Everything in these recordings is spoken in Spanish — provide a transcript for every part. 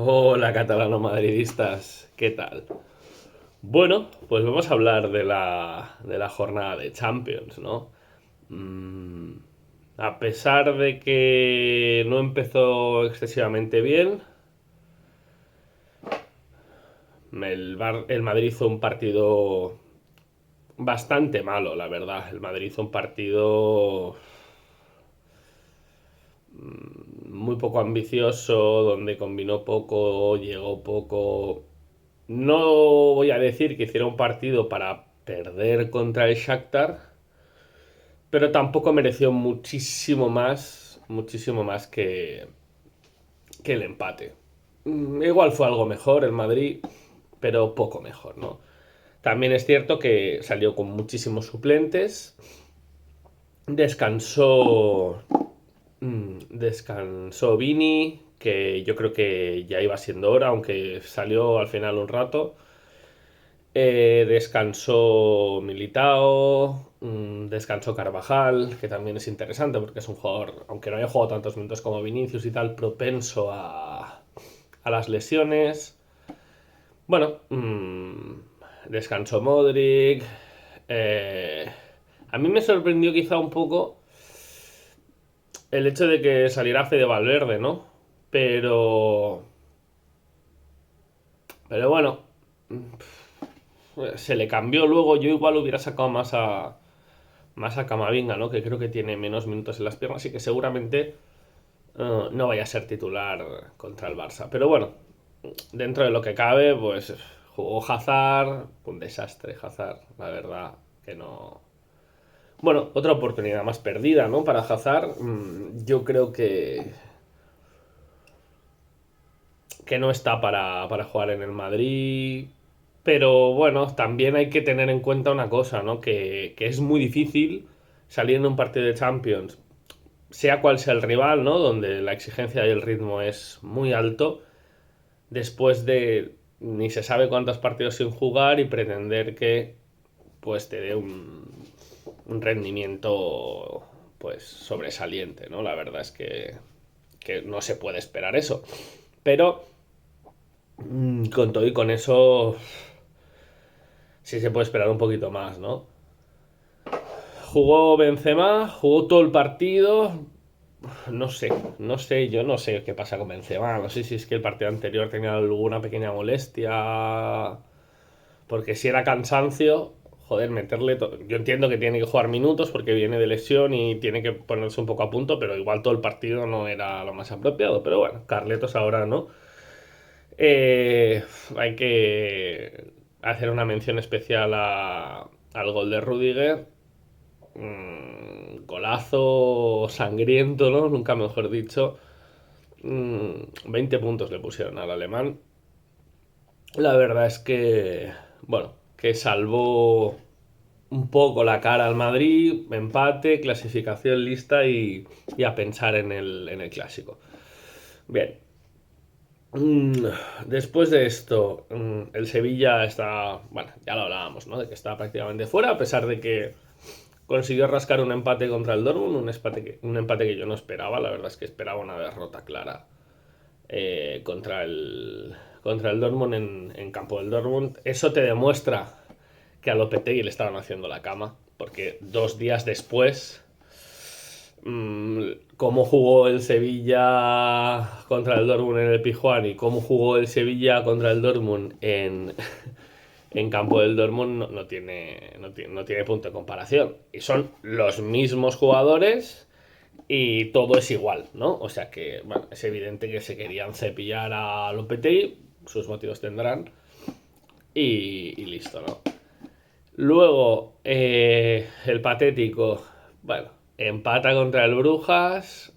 Hola, catalano-madridistas, ¿qué tal? Bueno, pues vamos a hablar de la jornada de Champions, ¿no? Mm, a pesar de que no empezó excesivamente bien, el Madrid hizo un partido bastante malo, la verdad. El Madrid hizo un partido muy poco ambicioso, donde combinó poco, llegó poco. No voy a decir que hiciera un partido para perder contra el Shakhtar, pero tampoco mereció muchísimo más que el empate. Igual fue algo mejor el Madrid, pero poco mejor, ¿no? También es cierto que salió con muchísimos suplentes, descansó descansó Vini, que yo creo que ya iba siendo hora, aunque salió al final un rato. Descansó Militao, descansó Carvajal, que también es interesante porque es un jugador, aunque no haya jugado tantos minutos como Vinicius y tal, propenso a las lesiones. Bueno, descansó Modric. eh, a mí me sorprendió quizá un poco el hecho de que saliera Fede Valverde, ¿no? Pero. Pero bueno, se le cambió luego. Yo igual hubiera sacado más a Camavinga, ¿no? Que creo que tiene menos minutos en las piernas y que seguramente no vaya a ser titular contra el Barça. Pero bueno, dentro de lo que cabe, pues jugó Hazard, un desastre Hazard, la verdad que no. Bueno, otra oportunidad más perdida, ¿no? Para Hazard, yo creo que no está para jugar en el Madrid. Pero bueno, también hay que tener en cuenta una cosa, ¿no? Que es muy difícil salir en un partido de Champions, sea cual sea el rival, ¿no? Donde la exigencia y el ritmo es muy alto, después de ni se sabe cuántos partidos sin jugar y pretender que pues te dé un rendimiento pues sobresaliente, ¿no? La verdad es que no se puede esperar eso. Pero con todo y con eso sí se puede esperar un poquito más, ¿no? Jugó Benzema, jugó todo el partido. Yo no sé qué pasa con Benzema. No sé si es que el partido anterior tenía alguna pequeña molestia. Porque si era cansancio, joder, meterle. Yo entiendo que tiene que jugar minutos porque viene de lesión y tiene que ponerse un poco a punto, pero igual todo el partido no era lo más apropiado. Pero bueno, Carletos ahora no. Eh, Hay que hacer una mención especial al gol de Rudiger. Golazo sangriento, ¿no? Nunca mejor dicho. 20 puntos le pusieron al alemán. La verdad es que, bueno, que salvó un poco la cara al Madrid, empate, clasificación lista y a pensar en el clásico. Bien. Mm, Después de esto, el Sevilla está, bueno, ya lo hablábamos, ¿no? De que está prácticamente fuera, a pesar de que consiguió rascar un empate contra el Dortmund, un empate que yo no esperaba, la verdad es que esperaba una derrota clara contra el Dortmund en campo del Dortmund. Eso te demuestra que a Lopetegui le estaban haciendo la cama, porque 2 días después, cómo jugó el Sevilla contra el Dortmund en el Pijuán y cómo jugó el Sevilla contra el Dortmund en campo del Dortmund no tiene punto de comparación. Y son los mismos jugadores y todo es igual, ¿no? O sea que, bueno, es evidente que se querían cepillar a Lopetegui, sus motivos tendrán, y listo, ¿no? Luego, el patético, bueno, empata contra el Brujas.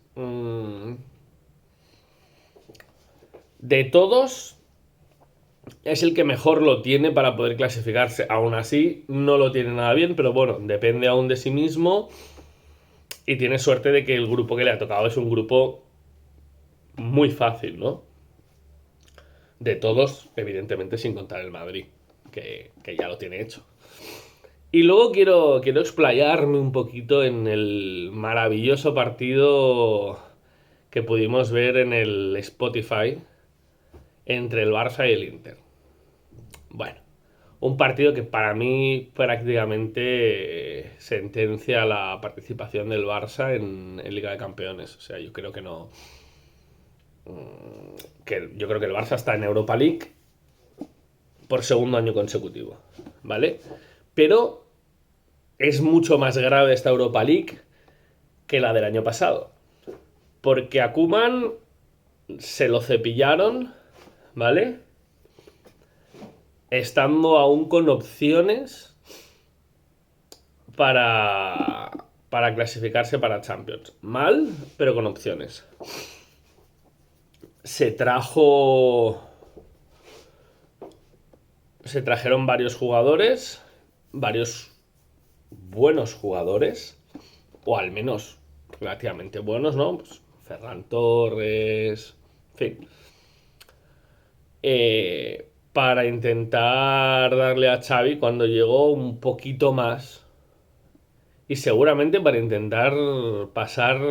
De todos, es el que mejor lo tiene para poder clasificarse. Aún así, no lo tiene nada bien, pero bueno, depende aún de sí mismo. Y tiene suerte de que el grupo que le ha tocado es un grupo muy fácil, ¿no? De todos, evidentemente, sin contar el Madrid, que ya lo tiene hecho. Y luego quiero explayarme un poquito en el maravilloso partido que pudimos ver en el Spotify entre el Barça y el Inter. Bueno, un partido que para mí prácticamente sentencia la participación del Barça en Liga de Campeones. O sea, yo creo que no. Yo creo que el Barça está en Europa League por segundo año consecutivo, ¿vale? Pero es mucho más grave esta Europa League que la del año pasado. Porque a Koeman se lo cepillaron, ¿vale? Estando aún con opciones para clasificarse para Champions. Mal, pero con opciones. Se trajeron varios jugadores, varios buenos jugadores, o al menos relativamente buenos, ¿no? Pues Ferran Torres, en fin. Para intentar darle a Xavi cuando llegó un poquito más. Y seguramente para intentar pasar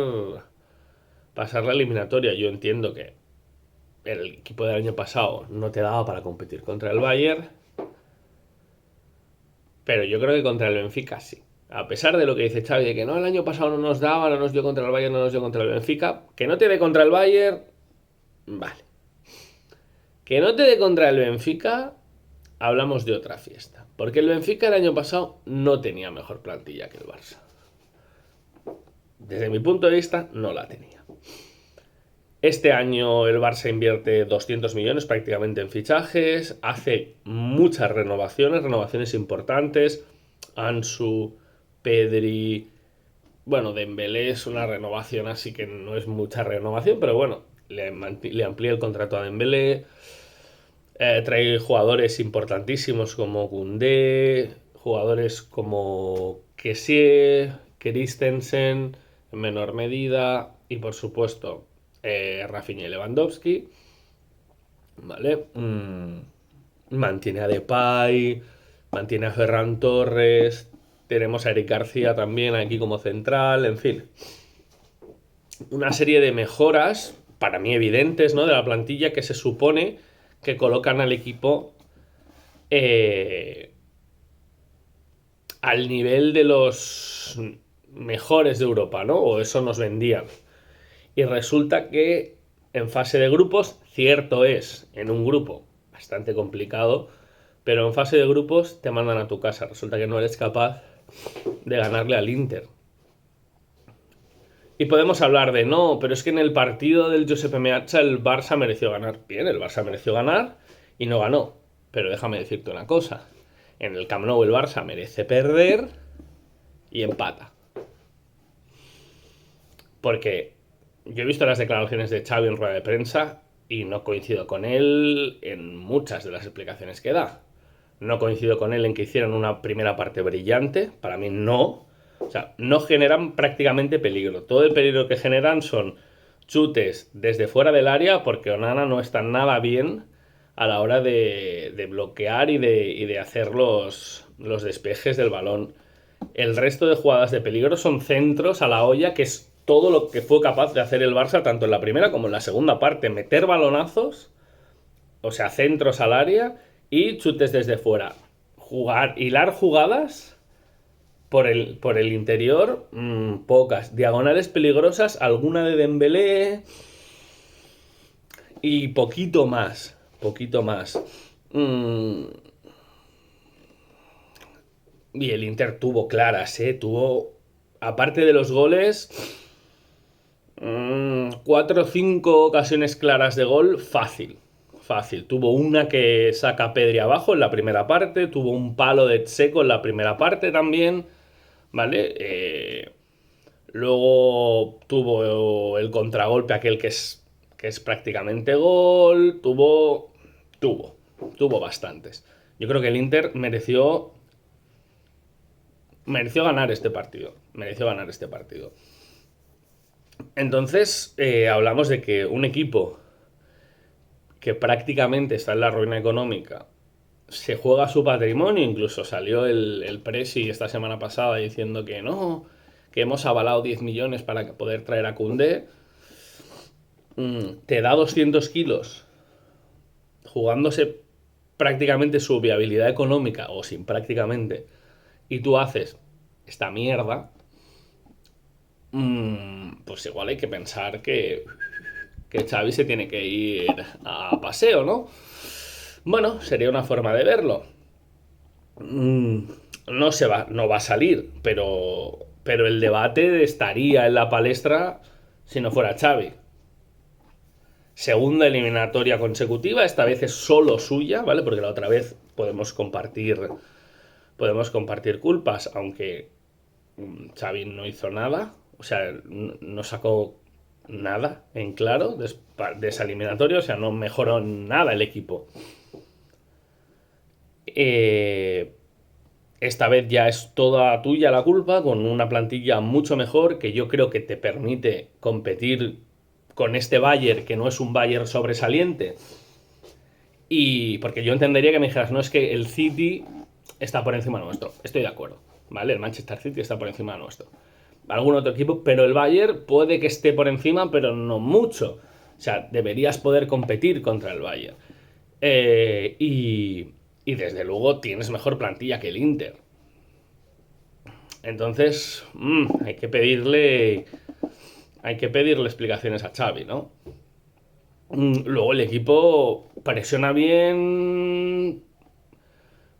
la eliminatoria. Yo entiendo que el equipo del año pasado no te daba para competir contra el Bayern, pero yo creo que contra el Benfica sí. A pesar de lo que dice Xavi, de que no, el año pasado no nos daba, no nos dio contra el Bayern, no nos dio contra el Benfica, que no te dé contra el Bayern, vale. Que no te dé contra el Benfica, hablamos de otra fiesta. Porque el Benfica el año pasado no tenía mejor plantilla que el Barça. Desde mi punto de vista, no la tenía. Este año el Barça invierte 200 millones prácticamente en fichajes, hace muchas renovaciones importantes. Ansu, Pedri, bueno, Dembélé es una renovación, así que no es mucha renovación, pero bueno, le amplía el contrato a Dembélé. Trae jugadores importantísimos como Koundé, jugadores como Kessie, Christensen, en menor medida, y por supuesto Rafinha y Lewandowski, ¿vale? Mantiene a Depay, mantiene a Ferran Torres, tenemos a Eric García también aquí como central, en fin. Una serie de mejoras, para mí evidentes, ¿no? De la plantilla que se supone que colocan al equipo al nivel de los mejores de Europa, ¿no? O eso nos vendían. Y resulta que en fase de grupos, cierto es, en un grupo bastante complicado, pero en fase de grupos te mandan a tu casa. Resulta que no eres capaz de ganarle al Inter. Y podemos hablar de no, pero es que en el partido del Giuseppe Meazza el Barça mereció ganar. Bien, el Barça mereció ganar y no ganó. Pero déjame decirte una cosa. En el Camp Nou el Barça merece perder y empata. Porque yo he visto las declaraciones de Xavi en rueda de prensa y no coincido con él en muchas de las explicaciones que da. No coincido con él en que hicieran una primera parte brillante. Para mí no. O sea, no generan prácticamente peligro. Todo el peligro que generan son chutes desde fuera del área porque Onana no está nada bien a la hora de bloquear y de hacer los despejes del balón. El resto de jugadas de peligro son centros a la olla, que es todo lo que fue capaz de hacer el Barça tanto en la primera como en la segunda parte. Meter balonazos, o sea, centros al área y chutes desde fuera. Hilar jugadas por el interior, pocas. Diagonales peligrosas, alguna de Dembélé y poquito más. Poquito más. Y el Inter tuvo claras, tuvo, aparte de los goles, 4 o 5 ocasiones claras de gol, fácil. Fácil. Tuvo una que saca Pedri abajo en la primera parte, tuvo un palo de Dzeko en la primera parte también, ¿vale? Luego tuvo el contragolpe aquel que es prácticamente gol, tuvo bastantes. Yo creo que el Inter mereció ganar este partido. Mereció ganar este partido. Entonces, hablamos de que un equipo que prácticamente está en la ruina económica se juega su patrimonio. Incluso salió el Presi esta semana pasada diciendo que no, que hemos avalado 10 millones para poder traer a Koundé. Te da 200 kilos jugándose prácticamente su viabilidad económica, o sin prácticamente, y tú haces esta mierda, pues igual hay que pensar que Xavi se tiene que ir a paseo, ¿no? Bueno, sería una forma de verlo. No va a salir, pero el debate estaría en la palestra si no fuera Xavi. Segunda eliminatoria consecutiva, esta vez es solo suya, ¿vale? Porque la otra vez podemos compartir culpas, aunque Xavi no hizo nada, o sea, no sacó nada en claro de esa eliminatoria, o sea, no mejoró nada el equipo. Esta vez ya es toda tuya la culpa, con una plantilla mucho mejor que yo creo que te permite competir con este Bayern, que no es un Bayern sobresaliente. Y porque yo entendería que me dijeras, no, es que el City está por encima nuestro. Estoy de acuerdo, ¿vale? El Manchester City está por encima nuestro. Algún otro equipo, pero el Bayern puede que esté por encima, pero no mucho. O sea, deberías poder competir contra el Bayern. Y desde luego tienes mejor plantilla que el Inter. Entonces, hay que pedirle explicaciones a Xavi, ¿no? Luego el equipo presiona bien,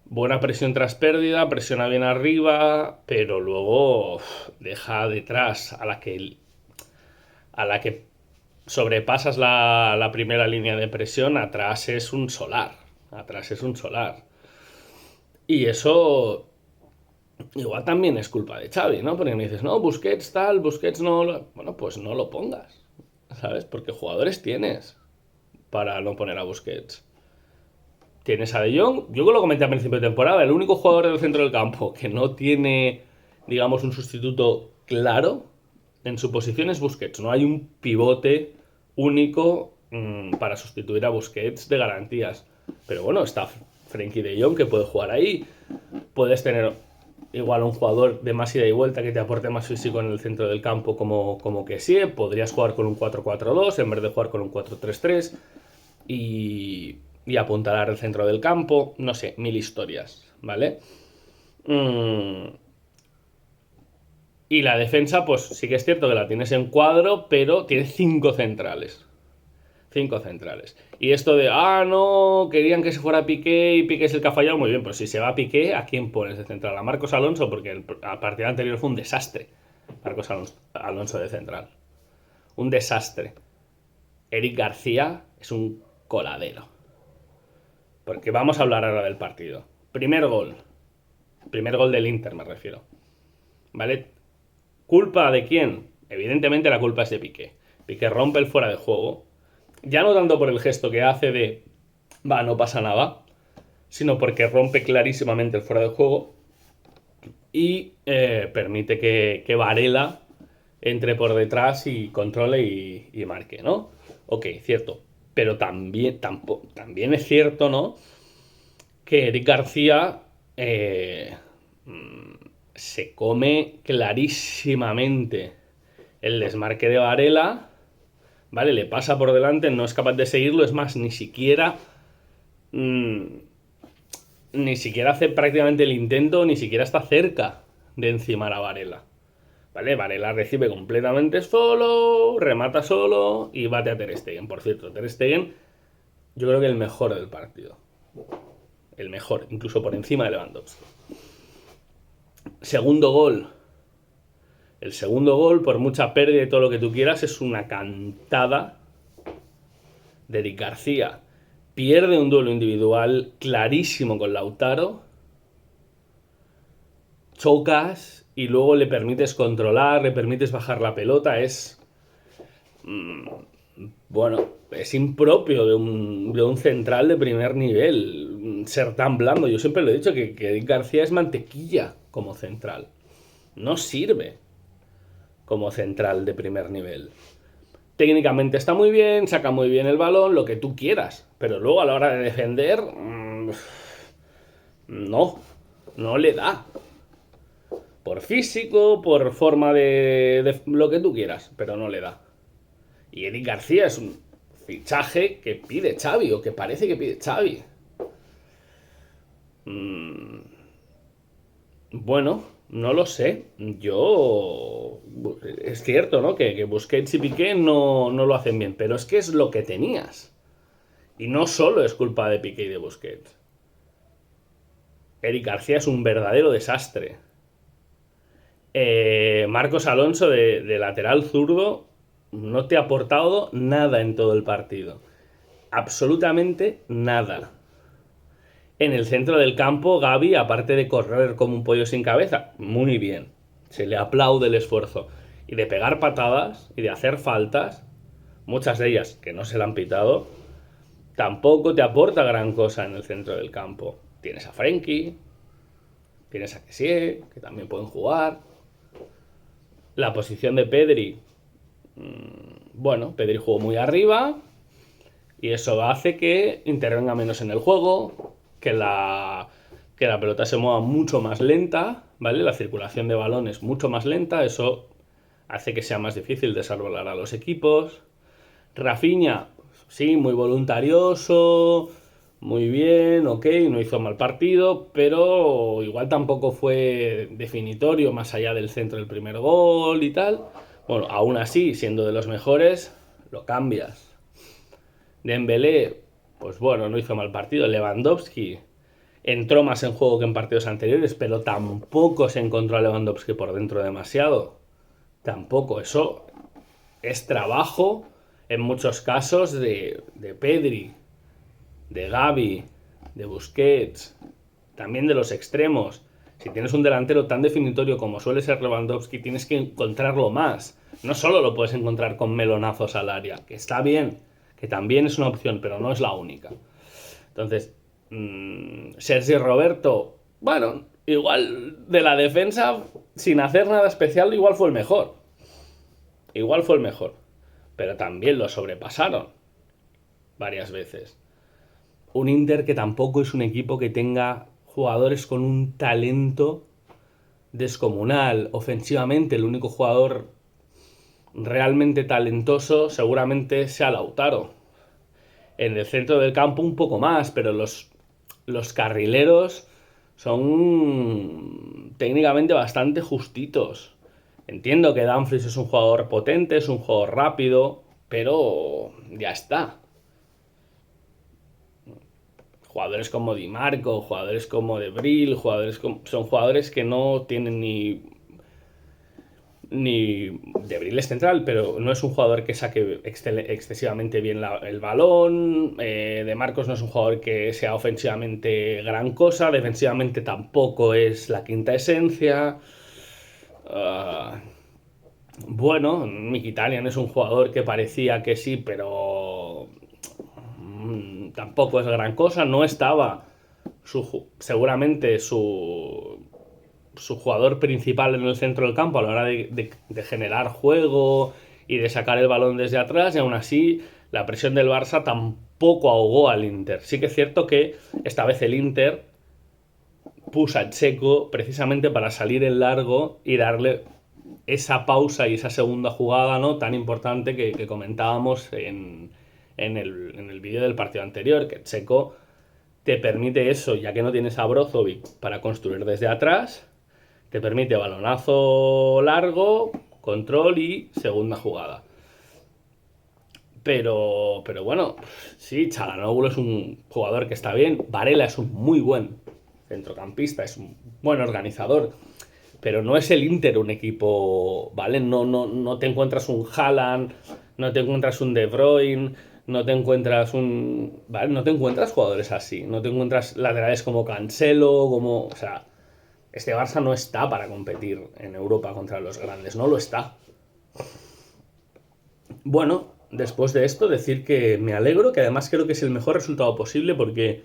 buena presión tras pérdida, presiona bien arriba, pero luego deja detrás a la que sobrepasas la primera línea de presión, atrás es un solar. Atrás es un solar. Y eso igual también es culpa de Xavi, ¿no? Porque me dices, no, Busquets tal, Busquets no. Bueno, pues no lo pongas, ¿sabes? Porque jugadores tienes para no poner a Busquets. Tienes a De Jong, yo lo comenté a principio de temporada, el único jugador del centro del campo que no tiene, digamos, un sustituto claro en su posición es Busquets. No hay un pivote único para sustituir a Busquets de garantías. Pero bueno, está Frenkie De Jong que puede jugar ahí. Puedes tener igual un jugador de más ida y vuelta que te aporte más físico en el centro del campo como que sí. Podrías jugar con un 4-4-2 en vez de jugar con un 4-3-3 y apuntalar el centro del campo. No sé, mil historias, ¿vale? Y la defensa, pues sí que es cierto que la tienes en cuadro, pero tiene 5 centrales. 5 centrales. Y esto de, no, querían que se fuera Piqué y Piqué es el que ha fallado. Muy bien, pues si se va Piqué, ¿a quién pones de central? A Marcos Alonso, porque el partido anterior fue un desastre. Marcos Alonso de central. Un desastre. Eric García es un coladero. Porque vamos a hablar ahora del partido. Primer gol. Primer gol del Inter, me refiero. ¿Vale? ¿Culpa de quién? Evidentemente la culpa es de Piqué. Piqué rompe el fuera de juego. Ya no tanto por el gesto que hace de no pasa nada, sino porque rompe clarísimamente el fuera de juego y permite que Varela entre por detrás y controle y marque, ¿no? Ok, cierto. Pero también es cierto, ¿no? Que Eric García se come clarísimamente el desmarque de Varela, ¿vale? Le pasa por delante, no es capaz de seguirlo, es más, ni siquiera hace prácticamente el intento, ni siquiera está cerca de encimar a Varela, ¿vale? Varela recibe completamente solo, remata solo y bate a Ter Stegen. Por cierto, Ter Stegen, yo creo que el mejor del partido. El mejor, incluso por encima de Lewandowski. Segundo gol. El segundo gol, por mucha pérdida y todo lo que tú quieras, es una cantada de Eric García. Pierde un duelo individual clarísimo con Lautaro. Chocas y luego le permites controlar, le permites bajar la pelota. Es... bueno, es impropio de un central de primer nivel ser tan blando. Yo siempre lo he dicho que Eric García es mantequilla como central. No sirve como central de primer nivel. Técnicamente está muy bien, saca muy bien el balón, lo que tú quieras, pero luego a la hora de defender, no le da. Por físico, por forma de lo que tú quieras, pero no le da. Y Eric García es un fichaje que pide Xavi o que parece que pide Xavi. Bueno, no lo sé. Yo... Es cierto, ¿no? Que Busquets y Piqué no lo hacen bien, pero es que es lo que tenías. Y no solo es culpa de Piqué y de Busquets. Eric García es un verdadero desastre. Marcos Alonso de lateral zurdo no te ha aportado nada en todo el partido. Absolutamente nada. En el centro del campo, Gavi, aparte de correr como un pollo sin cabeza, muy bien. Se le aplaude el esfuerzo. Y de pegar patadas y de hacer faltas, muchas de ellas que no se le han pitado, tampoco te aporta gran cosa en el centro del campo. Tienes a Frenkie, tienes a Kessie, que también pueden jugar. La posición de Pedri, bueno, Pedri jugó muy arriba y eso hace que intervenga menos en el juego, que la pelota se mueva mucho más lenta, ¿vale? La circulación de balón es mucho más lenta, eso hace que sea más difícil desarrollar a los equipos. Rafinha, sí, muy voluntarioso, muy bien, ok, no hizo mal partido, pero igual tampoco fue definitorio más allá del centro del primer gol y tal. Bueno, aún así, siendo de los mejores, lo cambias. Dembélé, pues bueno, no hizo mal partido. Lewandowski entró más en juego que en partidos anteriores, pero tampoco se encontró a Lewandowski por dentro demasiado. Tampoco, eso es trabajo en muchos casos de Pedri, de Gavi, de Busquets, también de los extremos. Si tienes un delantero tan definitorio como suele ser Lewandowski, tienes que encontrarlo más. No solo lo puedes encontrar con melonazos al área, que está bien, que también es una opción, pero no es la única. Entonces, Sergi Roberto, bueno, igual de la defensa, sin hacer nada especial, igual fue el mejor. Igual fue el mejor. Pero también lo sobrepasaron varias veces. Un Inter que tampoco es un equipo que tenga jugadores con un talento descomunal. Ofensivamente, el único jugador realmente talentoso seguramente sea Lautaro. En el centro del campo un poco más, pero los carrileros son técnicamente bastante justitos. Entiendo que Dumfries es un jugador potente, es un jugador rápido, pero ya está. Jugadores como Di Marco, jugadores como De Bruyne, son jugadores que no tienen ni De Bruyne es central, pero no es un jugador que saque excesivamente bien el balón. De Marcos no es un jugador que sea ofensivamente gran cosa, defensivamente tampoco es la quinta esencia. Bueno, Mkhitaryan es un jugador que parecía que sí, pero tampoco es gran cosa. No estaba seguramente su jugador principal en el centro del campo a la hora de generar juego y de sacar el balón desde atrás, y aún así la presión del Barça tampoco ahogó al Inter. Sí que es cierto que esta vez el Inter puso a Checo precisamente para salir en largo y darle esa pausa y esa segunda jugada, ¿no?, tan importante que comentábamos en el vídeo del partido anterior, que Checo te permite eso, ya que no tienes a Brozovic para construir desde atrás, te permite balonazo largo, control y segunda jugada. Pero bueno, sí, Çalhanoğlu es un jugador que está bien, Varela es un muy buen centrocampista, es un buen organizador, pero no es el Inter un equipo, ¿vale? No te encuentras un Haaland, no te encuentras un De Bruyne, no te encuentras ¿vale? No te encuentras jugadores así, no te encuentras laterales como Cancelo, o sea, este Barça no está para competir en Europa contra los grandes, no lo está. Bueno, después de esto, decir que me alegro, que además creo que es el mejor resultado posible, porque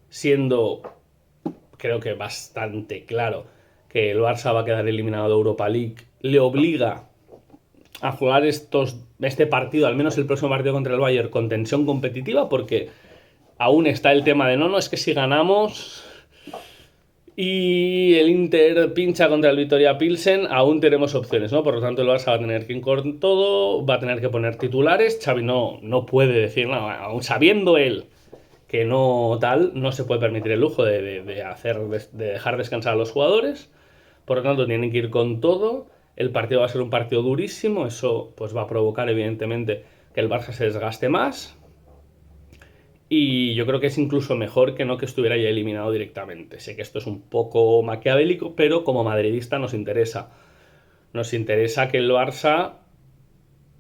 siendo, creo que bastante claro, que el Barça va a quedar eliminado de Europa League, le obliga a jugar este partido, al menos el próximo partido contra el Bayern, con tensión competitiva, porque aún está el tema de no, es que si ganamos y el Inter pincha contra el Victoria Pilsen, aún tenemos opciones, ¿no? Por lo tanto, el Barça va a tener que ir con todo, va a tener que poner titulares. Xavi no puede decir nada, aún sabiendo él que no tal, no se puede permitir el lujo de dejar descansar a los jugadores. Por lo tanto, tienen que ir con todo. El partido va a ser un partido durísimo, eso pues va a provocar evidentemente que el Barça se desgaste más. Y yo creo que es incluso mejor que no que estuviera ya eliminado directamente. Sé que esto es un poco maquiavélico, pero como madridista nos interesa. Nos interesa que el Barça,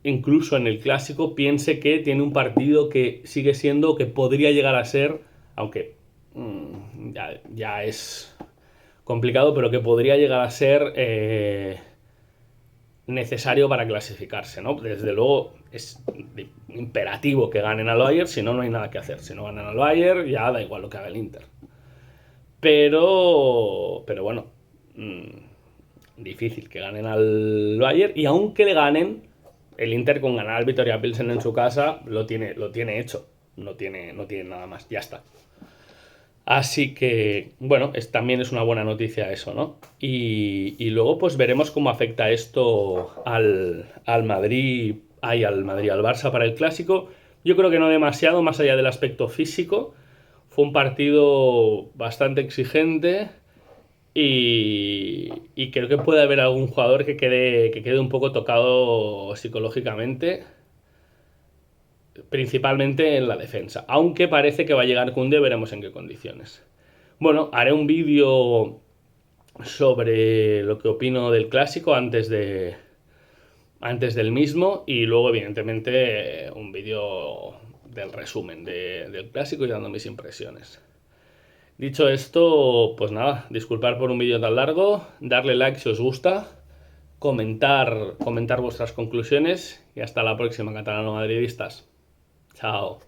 incluso en el clásico, piense que tiene un partido que sigue siendo, que podría llegar a ser, aunque ya es complicado, pero que podría llegar a ser necesario para clasificarse, ¿no? Desde luego es imperativo que ganen al Bayern, si no, no hay nada que hacer. Si no ganan al Bayern, ya da igual lo que haga el Inter. Pero bueno, difícil que ganen al Bayern, y aunque le ganen, el Inter con ganar al Victoria Pilsen en su casa lo tiene hecho. No tiene nada más, ya está. Así que, bueno, también es una buena noticia eso, ¿no? Y luego pues veremos cómo afecta esto al Madrid, al Barça para el Clásico. Yo creo que no demasiado, más allá del aspecto físico. Fue un partido bastante exigente y creo que puede haber algún jugador que quede un poco tocado psicológicamente, principalmente en la defensa. Aunque parece que va a llegar Koundé, veremos en qué condiciones. Bueno, haré un vídeo sobre lo que opino del clásico antes del mismo, y luego evidentemente un vídeo del resumen del clásico y dando mis impresiones. Dicho esto, pues nada, disculpar por un vídeo tan largo, darle like si os gusta, comentar vuestras conclusiones y hasta la próxima, catalano-madridistas. Chao.